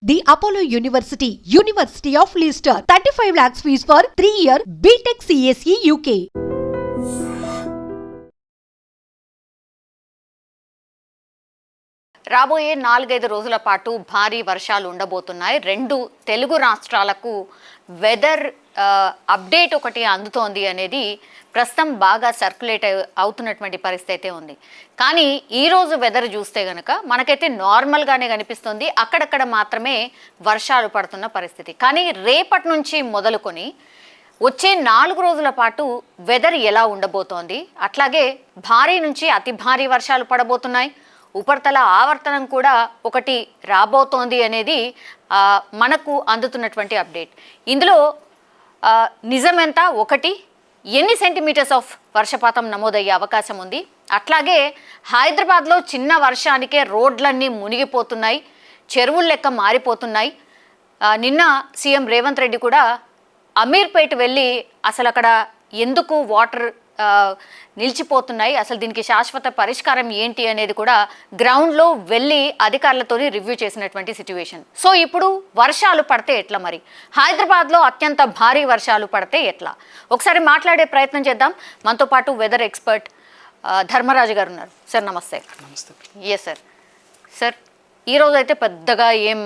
The Apollo University, University of Leicester. 35 lakhs fees for 3-year BTech CSE UK. రాబోయే 4-5 రోజుల పాటు భారీ వర్షాలు ఉండబోతున్నాయి. 2 తెలుగు రాష్ట్రాలకు వెదర్ అప్డేట్ ఒకటి అందుతోంది అనేది ప్రస్తుతం బాగా సర్క్యులేట్ అవుతున్నటువంటి పరిస్థితి అయితే ఉంది. కానీ ఈరోజు వెదర్ చూస్తే కనుక మనకైతే నార్మల్గానే కనిపిస్తుంది. అక్కడక్కడ మాత్రమే వర్షాలు పడుతున్న పరిస్థితి. కానీ రేపటి నుంచి మొదలుకొని వచ్చే 4 రోజుల పాటు వెదర్ ఎలా ఉండబోతోంది, అట్లాగే భారీ నుంచి అతి భారీ వర్షాలు పడబోతున్నాయి, ఉపరితల ఆవర్తనం కూడా ఒకటి రాబోతోంది అనేది మనకు అందుతున్నటువంటి అప్డేట్. ఇందులో నిజమెంత, ఒకటి ఎన్ని సెంటీమీటర్స్ ఆఫ్ వర్షపాతం నమోదయ్యే అవకాశం ఉంది, అట్లాగే హైదరాబాద్లో చిన్న వర్షానికే రోడ్లన్నీ మునిగిపోతున్నాయి, చెరువుల లెక్క మారిపోతున్నాయి. నిన్న సీఎం రేవంత్ రెడ్డి కూడా అమీర్పేట్ వెళ్ళి అసలు అక్కడ ఎందుకు వాటర్ నిలిచిపోతున్నాయి, అసలు దీనికి శాశ్వత పరిష్కారం ఏంటి అనేది కూడా గ్రౌండ్లో వెళ్ళి అధికారులతో రివ్యూ చేసినటువంటి సిచ్యువేషన్. సో ఇప్పుడు వర్షాలు పడితే ఎట్లా, మరి హైదరాబాద్లో అత్యంత భారీ వర్షాలు పడితే ఎట్లా, ఒకసారి మాట్లాడే ప్రయత్నం చేద్దాం. మనతో పాటు వెదర్ ఎక్స్పర్ట్ ధర్మరాజు గారు ఉన్నారు. సార్ నమస్తే. నమస్తే. Yes sir. సార్ ఈరోజు అయితే పెద్దగా ఏం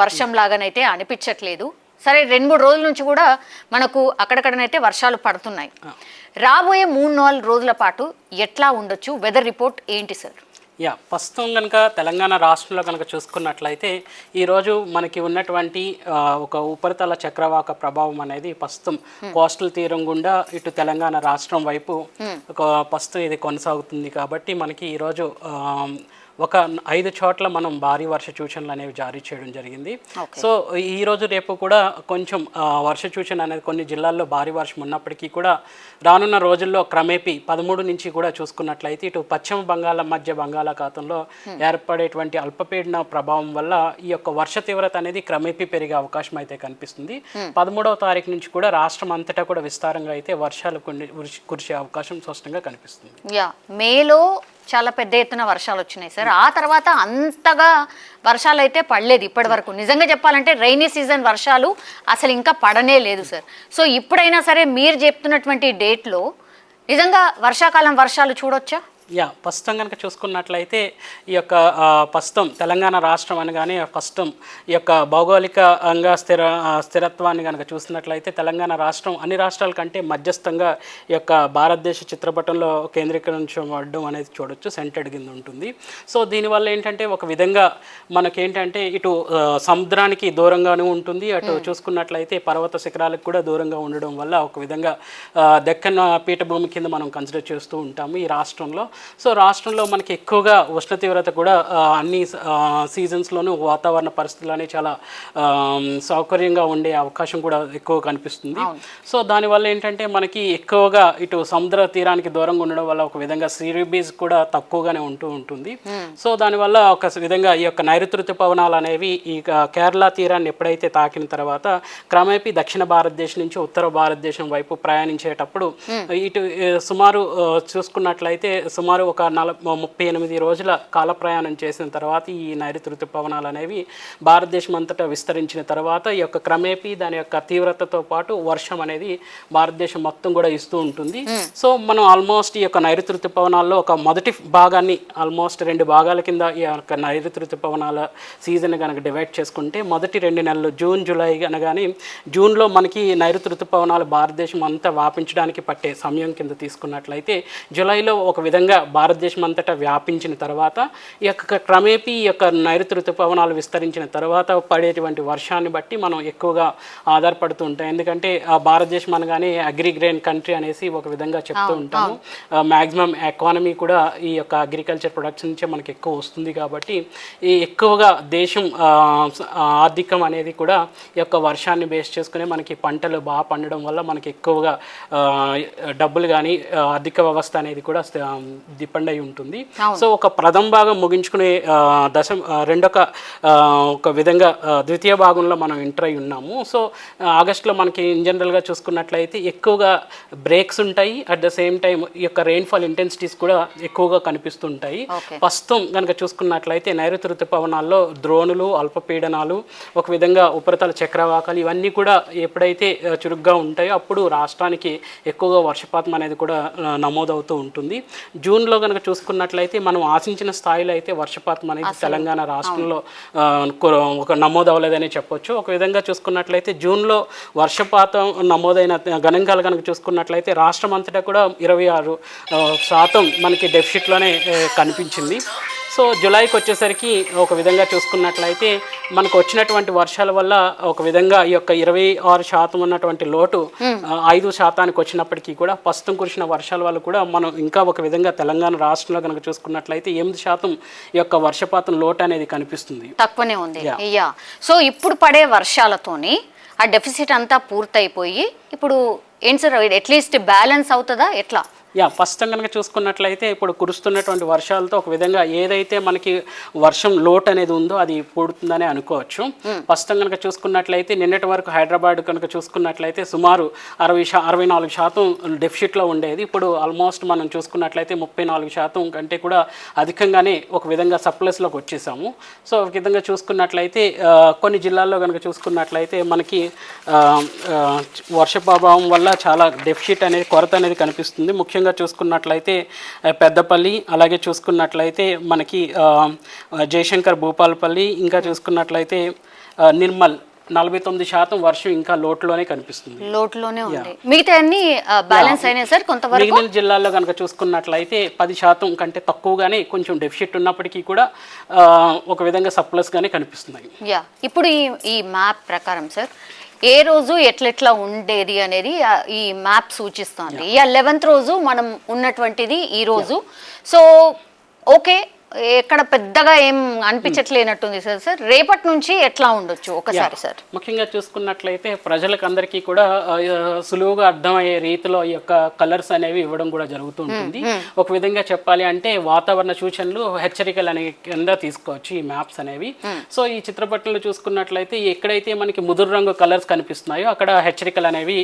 వర్షం లాగానైతే అనిపించట్లేదు. సరే 2-3 రోజుల నుంచి కూడా మనకు అక్కడక్కడనైతే వర్షాలు పడుతున్నాయి. రాబోయే 3-4 రోజుల పాటు ఎట్లా ఉండొచ్చు, వెదర్ రిపోర్ట్ ఏంటి సార్? ప్రస్తుతం కనుక తెలంగాణ రాష్ట్రంలో కనుక చూసుకున్నట్లయితే ఈరోజు మనకి ఉన్నటువంటి ఒక ఉపరితల చక్రవాక ప్రభావం అనేది ప్రస్తుతం కోస్టల్ తీరం గుండా ఇటు తెలంగాణ రాష్ట్రం వైపు ప్రస్తుతం ఇది కొనసాగుతుంది. కాబట్టి మనకి ఈరోజు ఒక 5 చోట్ల మనం భారీ వర్ష సూచనలు అనేవి జారీ చేయడం జరిగింది. సో ఈ రోజు రేపు కూడా కొంచెం వర్ష సూచన అనేది కొన్ని జిల్లాల్లో భారీ వర్షం ఉన్నప్పటికీ కూడా రానున్న రోజుల్లో క్రమేపీ 13 నుంచి కూడా చూసుకున్నట్లయితే ఇటు పశ్చిమ మధ్య బంగాళాఖాతంలో ఏర్పడేటువంటి అల్పపీడన ప్రభావం వల్ల ఈ యొక్క వర్ష తీవ్రత అనేది క్రమేపీ పెరిగే అవకాశం అయితే కనిపిస్తుంది. 13వ తారీఖు నుంచి కూడా రాష్ట్రం అంతటా కూడా విస్తారంగా అయితే వర్షాలు కురిసే అవకాశం స్పష్టంగా కనిపిస్తుంది. మేలో చాలా పెద్ద ఎత్తున వర్షాలు వచ్చినాయి సార్. ఆ తర్వాత అంతగా వర్షాలు అయితే పడలేదు ఇప్పటి వరకు. నిజంగా చెప్పాలంటే రైనీ సీజన్ వర్షాలు అసలు ఇంకా పడనే లేదు సార్. సో ఇప్పుడైనా సరే మీరు చెప్తున్నటువంటి డేట్లో నిజంగా వర్షాకాలం వర్షాలు చూడొచ్చా? ప్రస్తుతం కనుక చూసుకున్నట్లయితే ఈ యొక్క ప్రస్తుతం తెలంగాణ రాష్ట్రం అనగానే ప్రస్తుతం ఈ యొక్క భౌగోళికంగా స్థిరత్వాన్ని కనుక చూసినట్లయితే తెలంగాణ రాష్ట్రం అన్ని రాష్ట్రాల కంటే మధ్యస్థంగా ఈ యొక్క భారతదేశ చిత్రపటంలో కేంద్రీకరించబడడం అనేది చూడొచ్చు, సెంటర్డ్ కింద ఉంటుంది. సో దీనివల్ల ఏంటంటే ఒక విధంగా మనకేంటంటే ఇటు సముద్రానికి దూరంగానే ఉంటుంది, అటు చూసుకున్నట్లయితే పర్వత శిఖరాలకు కూడా దూరంగా ఉండడం వల్ల ఒక విధంగా దక్కన్ పీఠభూమి కింద మనం కన్సిడర్ చేస్తూ ఉంటాము ఈ రాష్ట్రంలో. సో రాష్ట్రంలో మనకి ఎక్కువగా ఉష్ణ తీవ్రత కూడా అన్ని సీజన్స్లోనూ వాతావరణ పరిస్థితులు చాలా సౌకర్యంగా ఉండే అవకాశం కూడా ఎక్కువ కనిపిస్తుంది. సో దానివల్ల ఏంటంటే మనకి ఎక్కువగా ఇటు సముద్ర తీరానికి దూరంగా ఉండడం వల్ల ఒక విధంగా సీ బీజ్ కూడా తక్కువగానే ఉంటుంది. సో దానివల్ల ఒక విధంగా ఈ యొక్క నైరుతి ఋతుపవనాలు అనేవి ఈ కేరళ తీరాన్ని ఎప్పుడైతే తాకిన తర్వాత క్రమేపీ దక్షిణ భారతదేశం నుంచి ఉత్తర భారతదేశం వైపు ప్రయాణించేటప్పుడు ఇటు సుమారు చూసుకున్నట్లయితే సుమారు ఒక 38 రోజుల కాల ప్రయాణం చేసిన తర్వాత ఈ నైరుతి ఋతుపవనాలు అనేవి భారతదేశం అంతటా విస్తరించిన తర్వాత ఈ యొక్క క్రమేపీ దాని యొక్క తీవ్రతతో పాటు వర్షం అనేది భారతదేశం మొత్తం కూడా ఇస్తూ ఉంటుంది. సో మనం ఆల్మోస్ట్ ఈ యొక్క నైరుతి ఋతుపవనాల్లో ఒక మొదటి భాగాన్ని ఆల్మోస్ట్ 2 భాగాల కింద ఈ యొక్క నైరుతి ఋతుపవనాల సీజన్ కనుక డివైడ్ చేసుకుంటే మొదటి 2 నెలలు జూన్ జూలై అనగానే జూన్లో మనకి నైరుతి ఋతుపవనాలు భారతదేశం అంతా వ్యాపించడానికి పట్టే సమయం కింద తీసుకున్నట్లయితే జూలైలో ఒక విధంగా భారతదేశం అంతటా వ్యాపించిన తర్వాత ఈ యొక్క క్రమేపీ ఈ యొక్క నైరుతి ఋతుపవనాలు విస్తరించిన తర్వాత పడేటువంటి వర్షాన్ని బట్టి మనం ఎక్కువగా ఆధారపడుతూ ఉంటాం. ఎందుకంటే భారతదేశం అనగానే అగ్రిగ్రెయిన్ కంట్రీ అనేసి ఒక విధంగా చెప్తూ ఉంటాము. మ్యాక్సిమం ఎకానమీ కూడా ఈ యొక్క అగ్రికల్చర్ ప్రొడక్షన్ నుంచే మనకి ఎక్కువ వస్తుంది. కాబట్టి ఈ ఎక్కువగా దేశం ఆర్థికం అనేది కూడా ఈ యొక్క వర్షాన్ని బేస్ చేసుకుని మనకి పంటలు బాగా పండడం వల్ల మనకి ఎక్కువగా డబ్బులు కానీ ఆర్థిక వ్యవస్థ అనేది కూడా డిపెండ్ అయి ఉంటుంది. సో ఒక ప్రథమ భాగం ముగించుకునే ఒక విధంగా ద్వితీయ భాగంలో మనం ఎంటర్ అయి ఉన్నాము. సో ఆగస్టులో మనకి ఇన్ జనరల్గా చూసుకున్నట్లయితే ఎక్కువగా బ్రేక్స్ ఉంటాయి. అట్ ద సేమ్ టైం ఈ యొక్క రెయిన్ఫాల్ ఇంటెన్సిటీస్ కూడా ఎక్కువగా కనిపిస్తుంటాయి. ప్రస్తుతం కనుక చూసుకున్నట్లయితే నైరుతి ఋతుపవనాల్లో ద్రోణులు, అల్పపీడనాలు, ఒక విధంగా ఉపరితల చక్రవాకాలు ఇవన్నీ కూడా ఎప్పుడైతే చురుగ్గా ఉంటాయో అప్పుడు రాష్ట్రానికి ఎక్కువగా వర్షపాతం అనేది కూడా నమోదవుతూ ఉంటుంది. జూన్లో కనుక చూసుకున్నట్లయితే మనం ఆశించిన స్థాయిలో అయితే వర్షపాతం అనేది తెలంగాణ రాష్ట్రంలో ఒక నమోదు అవ్వలేదని చెప్పొచ్చు. ఒక విధంగా చూసుకున్నట్లయితే జూన్లో వర్షపాతం నమోదైన గణాంకాలు కనుక చూసుకున్నట్లయితే రాష్ట్రం అంతటా కూడా 26% మనకి డెఫిసిట్లోనే కనిపించింది. సో జూలైకి వచ్చేసరికి ఒక విధంగా చూసుకున్నట్లయితే మనకు వచ్చినటువంటి వర్షాల వల్ల ఒక విధంగా ఈ యొక్క 26% ఉన్నటువంటి లోటు 5% వచ్చినప్పటికీ కూడా ప్రస్తుతం కురిసిన వర్షాల వల్ల కూడా మనం ఇంకా ఒక విధంగా తెలంగాణ రాష్ట్రంలో కనుక చూసుకున్నట్లయితే 8% ఈ యొక్క వర్షపాతం లోటు అనేది కనిపిస్తుంది, తక్కువనే ఉంది. సో ఇప్పుడు పడే వర్షాలతోని ఆ డెఫిసిట్ అంతా పూర్తయిపోయి ఇప్పుడు ఏంటి సార్ అట్లీస్ట్ బ్యాలెన్స్ అవుతుందా ఎట్లా? ప్రస్తుతం కనుక చూసుకున్నట్లయితే ఇప్పుడు కురుస్తున్నటువంటి వర్షాలతో ఒక విధంగా ఏదైతే మనకి వర్షం లోటు అనేది ఉందో అది పూడుతుందని అనుకోవచ్చు. ప్రస్తుతం కనుక చూసుకున్నట్లయితే నిన్నటి వరకు హైదరాబాద్ కనుక చూసుకున్నట్లయితే సుమారు 64% డెఫిసిట్లో ఉండేది. ఇప్పుడు ఆల్మోస్ట్ మనం చూసుకున్నట్లయితే 34% కంటే కూడా అధికంగానే ఒక విధంగా సర్ప్లస్లోకి వచ్చేసాము. సో ఒక విధంగా చూసుకున్నట్లయితే కొన్ని జిల్లాల్లో కనుక చూసుకున్నట్లయితే మనకి వర్ష ప్రభావం వల్ల చాలా డెఫిసిట్ అనేది కొరత అనేది కనిపిస్తుంది. ముఖ్యంగా చూసుకున్నట్లయితే పెద్దపల్లి, అలాగే చూసుకున్నట్లయితే మనకి జయశంకర్ భూపాలపల్లి, ఇంకా చూసుకున్నట్లయితే నిర్మల్ 49% వర్షం ఇంకా లోటులోనే కనిపిస్తుంది. లోటులోనే ఉంది. మిగతా అన్ని బ్యాలెన్స్ అయినాయి సార్ కొంతవరకు. మిగిలిన జిల్లాల్లో కనుక చూసుకున్నట్లయితే 10% కంటే తక్కువగానే కొంచెం డెఫిసిట్ ఉన్నప్పటికీ కూడా ఒక విధంగా సర్ప్లస్ గానే కనిపిస్తున్నాయి. ఇప్పుడు ఈ మ్యాప్ ప్రకారం సార్ ఏ రోజు ఎట్లెట్లా ఉండేది అనేది ఈ మ్యాప్ సూచిస్తుంది. 11th రోజు మనం ఉన్నటువంటిది ఈ రోజు. సో ఓకే, ఎక్కడ పెద్దగా ఏం అనిపించట్లేనట్టుంది సార్. రేపటి నుంచి ఎట్లా ఉండొచ్చు ఒకసారి సార్? ముఖ్యంగా చూసుకున్నట్లయితే ప్రజలకు అందరికీ కూడా సులువుగా అర్థమయ్యే రీతిలో ఈ యొక్క కలర్స్ అనేవి ఇవ్వడం కూడా జరుగుతూ ఉంటుంది. ఒక విధంగా చెప్పాలి అంటే వాతావరణ సూచనలు, హెచ్చరికలు అనే కింద తీసుకోవచ్చు ఈ మ్యాప్స్ అనేవి. సో ఈ చిత్రపటంలో చూసుకున్నట్లయితే ఎక్కడైతే మనకి ముదురు రంగు కలర్స్ కనిపిస్తున్నాయో అక్కడ హెచ్చరికలు అనేవి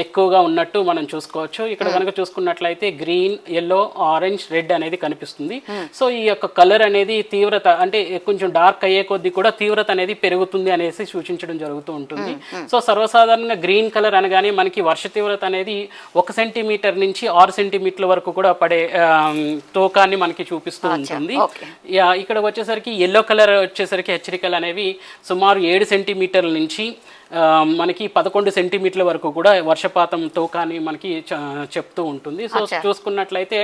ఎక్కువగా ఉన్నట్టు మనం చూసుకోవచ్చు. ఇక్కడ కనుక చూసుకున్నట్లయితే గ్రీన్, ఎల్లో, ఆరెంజ్, రెడ్ అనేది కనిపిస్తుంది. సో ఈ యొక్క కలర్ అనేది తీవ్రత అంటే కొంచెం డార్క్ అయ్యే కొద్దీ కూడా తీవ్రత అనేది పెరుగుతుంది అనేసి సూచించడం జరుగుతూ ఉంటుంది. సో సర్వసాధారణంగా గ్రీన్ కలర్ అనగానే మనకి వర్ష తీవ్రత అనేది 1 సెంటీమీటర్ నుంచి 6 సెంటీమీటర్ల వరకు కూడా పడే తూకాన్ని మనకి చూపిస్తూ ఉంటుంది. ఇక్కడ వచ్చేసరికి ఎల్లో కలర్ వచ్చేసరికి హెచ్చరికలు అనేవి సుమారు 7 సెంటీమీటర్ల నుంచి మనకి 11 సెంటీమీటర్ల వరకు కూడా వర్షపాతం తూకాన్ని మనకి చెప్తూ ఉంటుంది. సో చూసుకున్నట్లయితే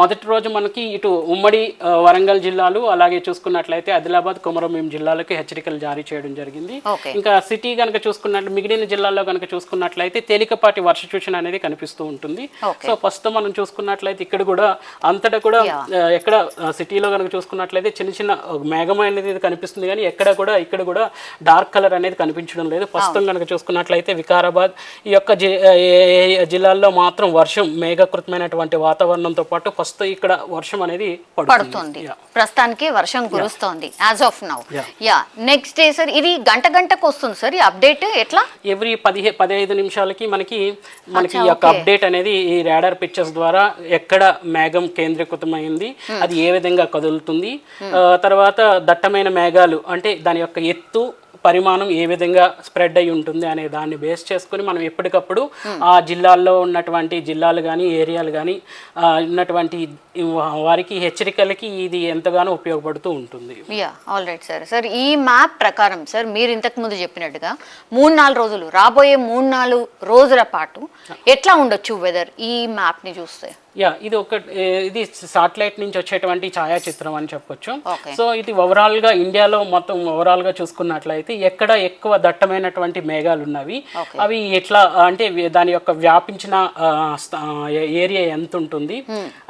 మొదటి రోజు మనకి ఇటు ఉమ్మడి వరంగల్ జిల్లాలు, అలాగే చూసుకున్నట్లయితే ఆదిలాబాద్, కొమరంభీం జిల్లాలకు హెచ్చరికలు జారీ చేయడం జరిగింది. ఇంకా సిటీ కనుక చూసుకున్నట్లు మిగిలిన జిల్లాల్లో కనుక చూసుకున్నట్లయితే తేలికపాటి వర్ష సూచన అనేది కనిపిస్తూ ఉంటుంది. సో ప్రస్తుతం మనం చూసుకున్నట్లయితే ఇక్కడ కూడా అంతటా కూడా ఎక్కడ సిటీలో కనుక చూసుకున్నట్లయితే చిన్న చిన్న మేఘం అనేది కనిపిస్తుంది, కానీ ఇక్కడ కూడా డార్క్ కలర్ అనేది కనిపించడం లేదు. ప్రస్తుతం కనుక చూసుకున్నట్లయితే వికారాబాద్ ఈ యొక్క జిల్లాల్లో మాత్రం వర్షం మేఘకృతమైనటువంటి వాతావరణంతో పాటు ప్రస్తుతం ఇక్కడ వర్షం అనేది పడుతుంది. ప్రస్తుతానికి వర్షం కురుస్తోంది as of now. Next day sir ఇది గంటకు వస్తుంది సార్ ఈ అప్డేట్ ఎట్లా? ఎవ్రీ 15 నిమిషాలకి మనకి ఈ యొక్క అప్డేట్ అనేది ఈ రాడార్ పిక్చర్స్ ద్వారా ఎక్కడ మేఘం కేంద్రీకృతమైంది, అది ఏ విధంగా కదులుతుంది, తర్వాత దట్టమైన మేఘాలు అంటే దాని యొక్క ఎత్తు, పరిమాణం ఏ విధంగా స్ప్రెడ్ అయి ఉంటుంది అనే దాన్ని బేస్ చేసుకుని మనం ఎప్పటికప్పుడు ఆ జిల్లాల్లో ఉన్నటువంటి జిల్లాలు కానీ ఏరియాలు కానీ ఉన్నటువంటి వారికి హెచ్చరికలకి ఇది ఎంతగానో ఉపయోగపడుతూ ఉంటుంది. All right sir. ఈ మ్యాప్ ప్రకారం సార్ మీరు ఇంతకుముందు చెప్పినట్టుగా 3-4 రోజులు రాబోయే 3-4 రోజుల పాటు ఎట్లా ఉండొచ్చు వెదర్ ఈ మ్యాప్ని చూస్తే? ఇది సాటిలైట్ నుంచి వచ్చేటువంటి ఛాయాచిత్రం అని చెప్పొచ్చు. సో ఇది ఓవరాల్గా ఇండియాలో మొత్తం ఓవరాల్గా చూసుకున్నట్లయితే ఎక్కడ ఎక్కువ దట్టమైనటువంటి మేఘాలు ఉన్నవి, అవి ఎట్లా అంటే దాని యొక్క వ్యాపించిన ఏరియా ఎంత ఉంటుంది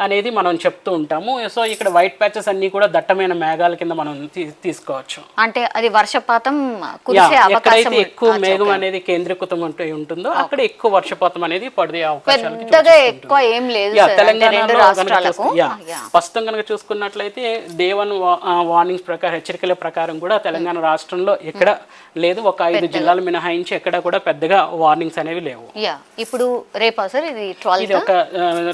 అనేది మనం చెప్తూ ఉంటాము. సో ఇక్కడ వైట్ ప్యాచెస్ అన్ని కూడా దట్టమైన మేఘాల కింద మనం తీసుకోవచ్చు. అంటే అది వర్షపాతం ఎక్కడైతే ఎక్కువ మేఘం అనేది కేంద్రీకృతం ఉంటుందో అక్కడ ఎక్కువ వర్షపాతం అనేది పడే అవకాశాలు ఎక్కువ ఏం లేదు సార్ అంటే రెండు తెలంగాణలో రాష్ట్రాలకు ప్రస్తుతం కనుక చూసుకున్నట్లయితే డే 1 వార్నింగ్స్ ప్రకారం, హెచ్చరికల ప్రకారం కూడా తెలంగాణ రాష్ట్రంలో ఎక్కడ లేదు, ఒక 5 జిల్లాలు మినహాయించి ఎక్కడ కూడా పెద్దగా వార్నింగ్స్ అనేవి లేవు. ఇప్పుడు రేపా సార్ ఇది 12th? ఇది ఒక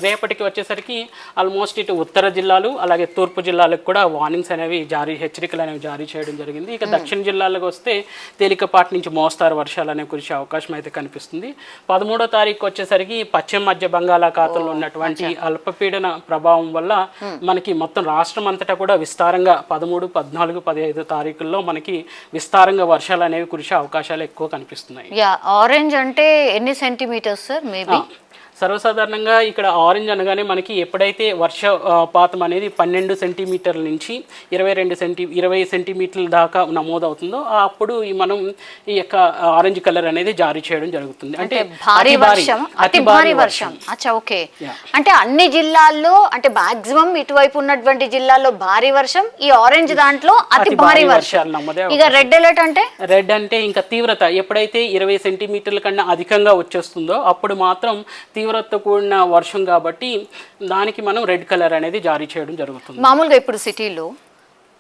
రేపటికి వచ్చేసరికి ఆల్మోస్ట్ ఇటు ఉత్తర జిల్లాలు అలాగే తూర్పు జిల్లాలకు కూడా వార్నింగ్స్ అనేవి హెచ్చరికలు అనేవి జారీ చేయడం జరిగింది. ఇక దక్షిణ జిల్లాలకు వస్తే తేలికపాటి నుంచి మోస్తారు వర్షాలు అనేవి కురిసే అవకాశం అయితే కనిపిస్తుంది. 13వ తారీఖు వచ్చేసరికి పశ్చిమ మధ్య బంగాళాఖాతంలో ఉన్నటువంటి అల్పపీడన ప్రభావం వల్ల మనకి మొత్తం రాష్ట్రం అంతటా కూడా విస్తారంగా 13, 14, 15 తారీఖుల్లో మనకి విస్తారంగా వర్షాలు అనేవి కురిసే అవకాశాలు ఎక్కువ కనిపిస్తున్నాయి. ఆరెంజ్ అంటే ఎన్ని సెంటీమీటర్స్ సార్ మేబీ? సర్వసాధారణంగా ఇక్కడ ఆరెంజ్ అనగానే మనకి ఎప్పుడైతే వర్షపాతం అనేది 12 సెంటీమీటర్ల నుంచి 20 సెంటీమీటర్ల దాకా నమోదవుతుందో అప్పుడు మనం ఈ యొక్క ఆరెంజ్ కలర్ అనేది జారీ చేయడం జరుగుతుంది. అంటే భారీ వర్షం, అతి భారీ వర్షం. అచ్చా, ఓకే. అంటే అన్ని జిల్లాల్లో, అంటే మాక్సిమం ఇటువైపు ఉన్నటువంటి జిల్లాల్లో భారీ వర్షం, ఈ ఆరెంజ్ దాంట్లో అతి భారీ వర్షాలు నమోదే. ఇక రెడ్ అలర్ట్ అంటే? రెడ్ అంటే ఇంకా తీవ్రత ఎప్పుడైతే 20 సెంటీమీటర్ల కన్నా అధికంగా వచ్చేస్తుందో అప్పుడు మాత్రం తీవ్రతతో కూడిన వర్షం కాబట్టి దానికి మనం రెడ్ కలర్ అనేది జారీ చేయడం జరుగుతుంది. మామూలుగా ఇప్పుడు సిటీలో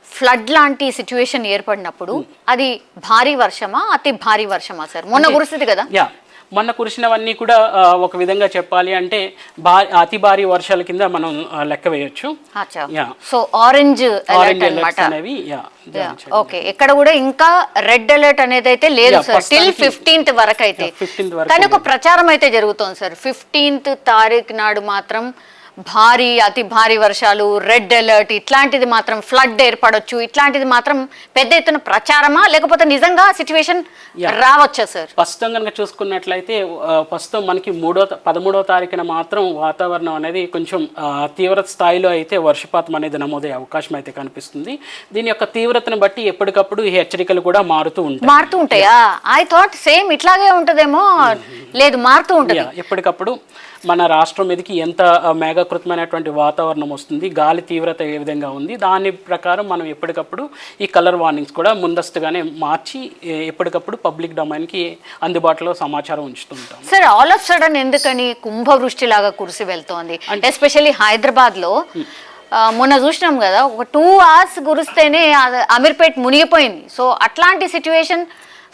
ఫ్లడ్ లాంటి సిచ్యువేషన్ ఏర్పడినప్పుడు అది భారీ వర్షమా అతి భారీ వర్షమా సార్? మొన్న కురుస్తుంది కదా. మొన్న కురిసినవన్నీ కూడా ఒక విధంగా చెప్పాలి అంటే అతి భారీ వర్షాల కింద మనం లెక్క వేయొచ్చు. సో ఆరెంజ్ అలర్ట్ అనేవి. ఓకే, ఎక్కడ కూడా ఇంకా రెడ్ అలర్ట్ అనేది అయితే లేదు సార్ టిల్ 15th వరకు అయితే. కానీ ఒక ప్రచారం అయితే జరుగుతోంది సార్, 15th తారీఖు నాడు మాత్రం భారీ అతి భారీ వర్షాలు, రెడ్ అలర్ట్, ఇట్లాంటిది మాత్రం ఫ్లడ్ ఏర్పడొచ్చు, ఇట్లాంటిది మాత్రం పెద్ద ఎత్తున ప్రచారమా లేకపోతే నిజంగా సిచ్యువేషన్ రావచ్చా సార్? ప్రస్తుతం కనుక చూసుకున్నట్లయితే ప్రస్తుతం మనకి 13వ తారీఖున మాత్రం వాతావరణం అనేది కొంచెం తీవ్రత స్థాయిలో అయితే వర్షపాతం అనేది నమోదయ్యే అవకాశం అయితే కనిపిస్తుంది. దీని యొక్క తీవ్రతను బట్టి ఎప్పటికప్పుడు ఈ హెచ్చరికలు కూడా మారుతూ ఉంటాయా? ఐ థాట్ సేమ్ ఇట్లాగే ఉంటదేమో. లేదు, మారుతూ ఉంటుంది ఎప్పటికప్పుడు. మన రాష్ట్రం మీదకి ఎంత మేఘకృతమైనటువంటి వాతావరణం వస్తుంది, గాలి తీవ్రత ఏ విధంగా ఉంది, దాని ప్రకారం మనం ఎప్పటికప్పుడు ఈ కలర్ వార్నింగ్స్ కూడా ముందస్తుగానే మార్చి ఎప్పటికప్పుడు పబ్లిక్ డొమైన్కి అందుబాటులో సమాచారం ఉంచుతుంటాం. సార్ ఆల్ ఆఫ్ సడన్ ఎందుకని కుంభవృష్టి లాగా కురిసి వెళ్తోంది? ఎస్పెషల్లీ హైదరాబాద్లో మొన్న చూసినాం కదా, ఒక 2 hours కురిస్తేనే అమీర్పేట్ మునిగిపోయింది. సో అట్లాంటి సిచ్యువేషన్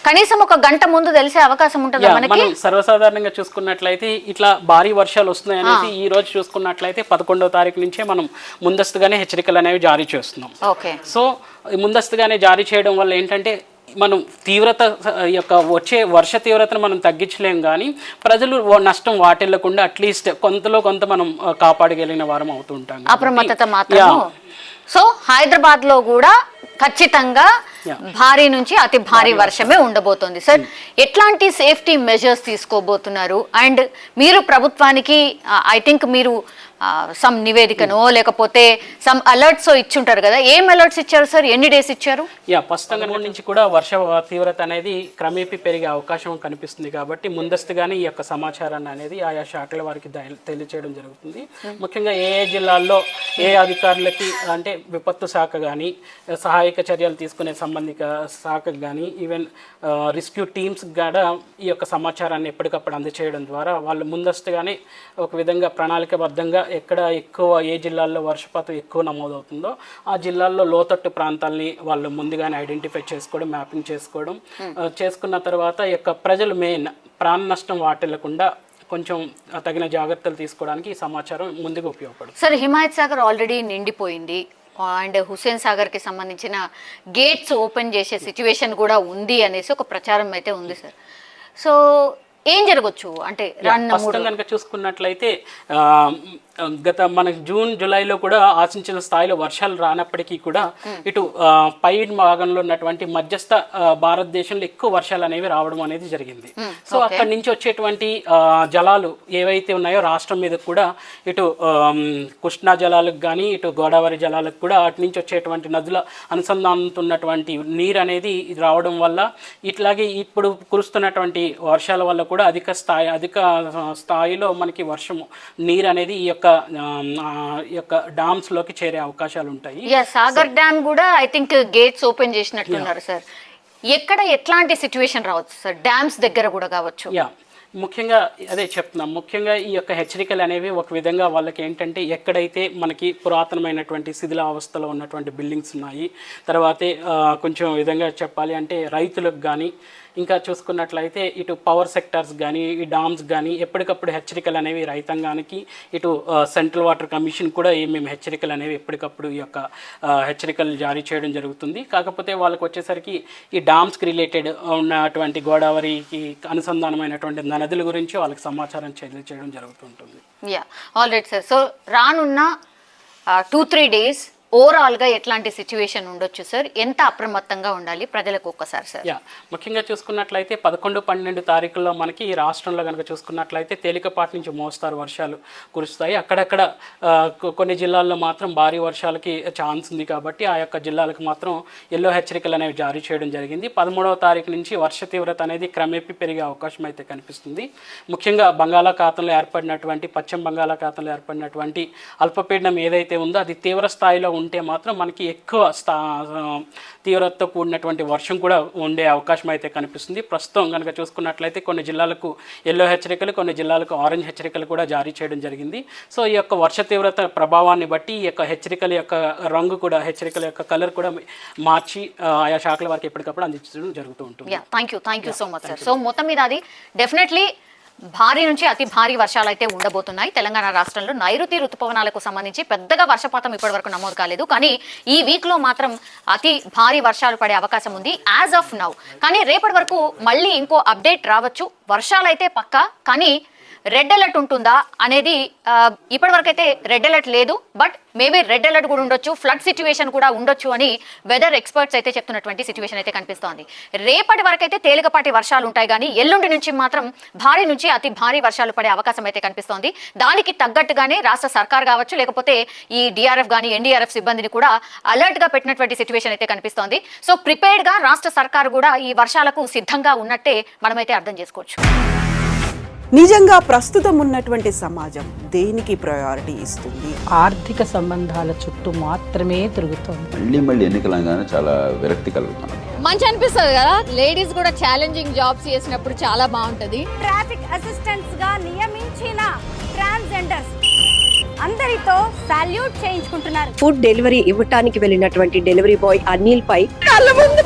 కనీసం ఒక గంట ముందు తెలిసే అవకాశం ఉంటుందా మనకి? మనం సర్వసాధారణంగా చూసుకున్నట్లయితే ఇట్లా భారీ వర్షాలు వస్తున్నాయి అనేది ఈ రోజు చూసుకున్నట్లయితే 11వ తారీఖు నుంచే మనం ముందస్తుగానే హెచ్చరికలు అనేవి జారీ చేస్తున్నాం. సో ముందస్తుగానే జారీ చేయడం వల్ల ఏంటంటే మనం తీవ్రత యొక్క వచ్చే వర్ష తీవ్రతను మనం తగ్గించలేం, కానీ ప్రజలు నష్టం వాటిల్లకుండా అట్లీస్ట్ కొంతలో కొంత మనం కాపాడగలిగిన వారం అవుతూ ఉంటాం. అప్రమత్తత మాత్రం. సో హైదరాబాద్ లో కూడా ఖచ్చితంగా భారీ నుంచి అతి భారీ వర్షమే ఉండబోతోంది. సార్ ఎట్లాంటి సేఫ్టీ మెజర్స్ తీసుకోబోతున్నారు? అండ్ మీరు ప్రభుత్వానికి ఐ థింక్ మీరు సమ్ నివేదికనో లేకపోతే సమ్ అలర్ట్స్ ఇచ్చుంటారు కదా, ఏం అలర్ట్స్ ఇచ్చారు సార్? ఎన్ని డేస్ ఇచ్చారు? ప్రస్తుతం నుంచి కూడా వర్ష తీవ్రత అనేది క్రమేపీ పెరిగే అవకాశం కనిపిస్తుంది కాబట్టి ముందస్తుగానే ఈ యొక్క సమాచారాన్ని అనేది ఆయా శాఖల వారికి తెలియచేయడం జరుగుతుంది. ముఖ్యంగా ఏ జిల్లాల్లో ఏ అధికారులకి అంటే విపత్తు శాఖ కానీ సహాయక చర్యలు తీసుకునే సంబంధిత శాఖకు కానీ ఈవెన్ రెస్క్యూ టీమ్స్ కూడా ఈ యొక్క సమాచారాన్ని ఎప్పటికప్పుడు అందజేయడం ద్వారా వాళ్ళు ముందస్తుగానే ఒక విధంగా ప్రణాళికబద్ధంగా ఎక్కడ ఎక్కువ ఏ జిల్లాల్లో వర్షపాతం ఎక్కువ నమోదవుతుందో ఆ జిల్లాల్లో లోతట్టు ప్రాంతాలని వాళ్ళు ముందుగానే ఐడెంటిఫై చేసుకోవడం, మ్యాపింగ్ చేసుకోవడం, చేసుకున్న తర్వాత యొక్క ప్రజలు మెయిన్ ప్రాణ నష్టం వాటిల్లకుండా కొంచెం తగిన జాగ్రత్తలు తీసుకోవడానికి ఈ సమాచారం ముందుగా ఉపయోగపడుతుంది. సార్ హిమాయత్ సాగర్ ఆల్రెడీ నిండిపోయింది అండ్ హుస్సేన్ సాగర్కి సంబంధించిన గేట్స్ ఓపెన్ చేసే సిచ్యువేషన్ కూడా ఉంది అనేసి ఒక ప్రచారం అయితే ఉంది సార్. సో ఏం జరగచ్చు అంటే కనుక చూసుకున్నట్లయితే గత మనకి జూన్ జూలైలో కూడా ఆశించిన స్థాయిలో వర్షాలు రానప్పటికీ కూడా ఇటు పై భాగంలో ఉన్నటువంటి మధ్యస్థ భారతదేశంలో ఎక్కువ వర్షాలు అనేవి రావడం అనేది జరిగింది. సో అక్కడి నుంచి వచ్చేటువంటి జలాలు ఏవైతే ఉన్నాయో రాష్ట్రం మీద కూడా ఇటు కృష్ణా జలాలకు కానీ ఇటు గోదావరి జలాలకు కూడా అటు నుంచి వచ్చేటువంటి నదుల అనుసంధానంతున్నటువంటి నీరు అనేది రావడం వల్ల ఇట్లాగే ఇప్పుడు కురుస్తున్నటువంటి వర్షాల వల్ల కూడా అధిక స్థాయిలో మనకి వర్షము నీరు అనేది ఈ యొక్క డామ్స్ లోకి చేరే అవకాశాలు ఉంటాయి. సాగర్ డ్యామ్ కూడా ఐ థింక్ గేట్స్ ఓపెన్ చేసినట్టున్నారు సార్. ఎక్కడ ఎట్లాంటి సిచ్యువేషన్ రావచ్చు సార్? డ్యామ్స్ దగ్గర కూడా కావచ్చు. ముఖ్యంగా అదే చెప్తున్నాం, ముఖ్యంగా ఈ యొక్క హెచ్చరికలు అనేవి ఒక విధంగా వాళ్ళకి ఏంటంటే ఎక్కడైతే మనకి పురాతనమైనటువంటి శిథిలావస్థలో ఉన్నటువంటి బిల్డింగ్స్ ఉన్నాయి, తర్వాతే కొంచెం విధంగా చెప్పాలి అంటే రైతులకు కానీ ఇంకా చూసుకున్నట్లయితే ఇటు పవర్ సెక్టార్స్ కానీ ఈ డామ్స్ కానీ ఎప్పటికప్పుడు హెచ్చరికలు అనేవి రైతాంగానికి, ఇటు సెంట్రల్ వాటర్ కమిషన్ కూడా మేము హెచ్చరికలు అనేవి ఎప్పటికప్పుడు ఈ యొక్క హెచ్చరికలు జారీ చేయడం జరుగుతుంది. కాకపోతే వాళ్ళకి వచ్చేసరికి ఈ డామ్స్కి రిలేటెడ్ ఉన్నటువంటి గోదావరికి అనుసంధానమైనటువంటి నదుల గురించి వాళ్ళకి సమాచారం చేయడం జరుగుతుంటుంది. Yeah, all right sir. So రానున్న 2-3 డేస్ ఓవరాల్గా ఎట్లాంటి సిచ్యువేషన్ ఉండొచ్చు సార్? ఎంత అప్రమత్తంగా ఉండాలి ప్రజలకు ఒక్కసారి సార్? యా, ముఖ్యంగా చూసుకున్నట్లయితే 11-12 తారీఖుల్లో మనకి ఈ రాష్ట్రంలో కనుక చూసుకున్నట్లయితే తేలికపాటి నుంచి మోస్తారు వర్షాలు కురుస్తాయి. అక్కడక్కడ కొన్ని జిల్లాల్లో మాత్రం భారీ వర్షాలకి ఛాన్స్ ఉంది కాబట్టి ఆ యొక్క జిల్లాలకు మాత్రం ఎల్లో హెచ్చరికలు అనేవి జారీ చేయడం జరిగింది. 13వ తారీఖు నుంచి వర్ష తీవ్రత అనేది క్రమేపీ పెరిగే అవకాశం అయితే కనిపిస్తుంది. ముఖ్యంగా పశ్చిమ బంగాళాఖాతంలో ఏర్పడినటువంటి అల్పపీడనం ఏదైతే ఉందో అది తీవ్ర స్థాయిలో ఉంటే మాత్రం మనకి ఎక్కువ తీవ్రతతో కూడినటువంటి వర్షం కూడా ఉండే అవకాశం అయితే కనిపిస్తుంది. ప్రస్తుతం కనుక చూసుకున్నట్లయితే కొన్ని జిల్లాలకు ఎల్లో హెచ్చరికలు, కొన్ని జిల్లాలకు ఆరెంజ్ హెచ్చరికలు కూడా జారీ చేయడం జరిగింది. సో ఈ యొక్క వర్ష తీవ్రత ప్రభావాన్ని బట్టి ఈ యొక్క హెచ్చరికల యొక్క రంగు కూడా, హెచ్చరికల యొక్క కలర్ కూడా మార్చి ఆయా శాఖల వారికి ఎప్పటికప్పుడు అందించడం జరుగుతూ ఉంటుంది. Thank you so much sir. So మొత్తం మీద అది డెఫినెట్లీ భారీ నుంచి అతి భారీ వర్షాలు అయితే ఉండబోతున్నాయి. తెలంగాణ రాష్ట్రంలో నైరుతి ఋతుపవనాలకు సంబంధించి పెద్దగా వర్షపాతం ఇప్పటి వరకు నమోదు కాలేదు, కానీ ఈ వీక్లో మాత్రం అతి భారీ వర్షాలు పడే అవకాశం ఉంది యాజ్ ఆఫ్ నౌ. కానీ రేపటి వరకు మళ్ళీ ఇంకో అప్డేట్ రావచ్చు. వర్షాలు అయితే పక్కా, కానీ రెడ్ అలర్ట్ ఉంటుందా అనేది ఇప్పటి వరకు అయితే రెడ్ అలర్ట్ లేదు, బట్ మేబీ రెడ్ అలర్ట్ కూడా ఉండొచ్చు, ఫ్లడ్ సిచ్యువేషన్ కూడా ఉండొచ్చు అని వెదర్ ఎక్స్పర్ట్స్ అయితే చెప్తున్నటువంటి సిచ్యువేషన్ అయితే కనిపిస్తోంది. రేపటి వరకు అయితే తేలికపాటి వర్షాలు ఉంటాయి, కానీ ఎల్లుండి నుంచి మాత్రం భారీ నుంచి అతి భారీ వర్షాలు పడే అవకాశం అయితే కనిపిస్తోంది. దానికి తగ్గట్టుగానే రాష్ట్ర సర్కార్ కావచ్చు, లేకపోతే ఈ డిఆర్ఎఫ్ కానీ ఎన్డీఆర్ఎఫ్ సిబ్బందిని కూడా అలర్ట్గా పెట్టినటువంటి సిచ్యువేషన్ అయితే కనిపిస్తోంది. సో ప్రిపేర్డ్గా రాష్ట్ర సర్కార్ కూడా ఈ వర్షాలకు సిద్ధంగా ఉన్నట్టే మనమైతే అర్థం చేసుకోవచ్చు. నిజంగా ప్రస్తుతం ఉన్నటువంటి సమాజం దేనికి ప్రయారిటీ ఇస్తుంది? ఆర్థిక సంబంధాల చుట్టూ మాత్రమే తిరుగుతోంది. మళ్ళీ ఎన్నికలంగానే చాలా విరక్తి కలుగుతాను. మంచి అనిపిస్తుంది కదా, లేడీస్ కూడా ఛాలెంజింగ్ జాబ్స్ చేసినప్పుడు చాలా బాగుంటది. ట్రాఫిక్ అసిస్టెంట్స్ గా నియమించిన ట్రాన్స్జెండర్స్ అందరితో సాల్యూట్ చేయించుకుంటున్నారు. ఫుడ్ డెలివరీ ఇవ్వటానికి వెళ్ళినటువంటి డెలివరీ బాయ్ అనిల్ పై కళ్ళ ముందు